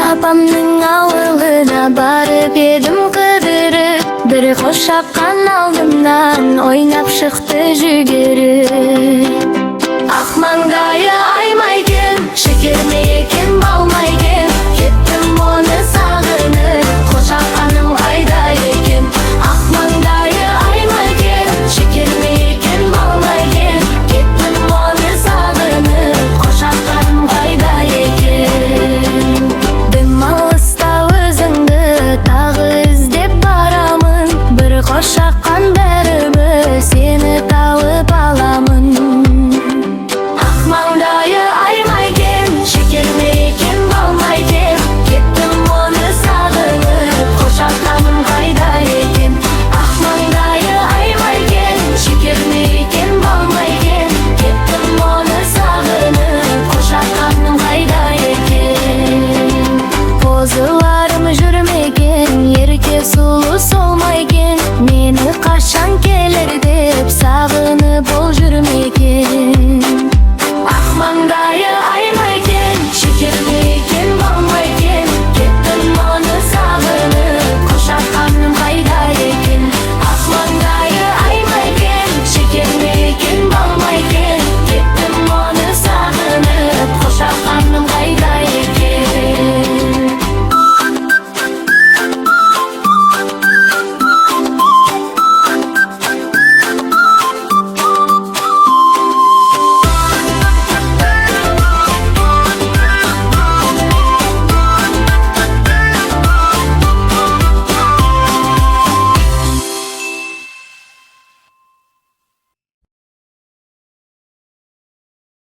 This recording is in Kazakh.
Апамның ауылына барып едім қыдырып, бір қошаққан алдымнан ойнап шықты жүгіріп. Ақ маңдайы аймайген, шекер ме екен балмайген, кеттім оны сағынып, қошаққаным қайда екен. Ақ маңдайы аймайген, шекер ме екен балмайген, кеттім оны сағынып, қошаққаным қайда екен. Дым алыста өзіңді тағы іздеп барамын, бір қошаққан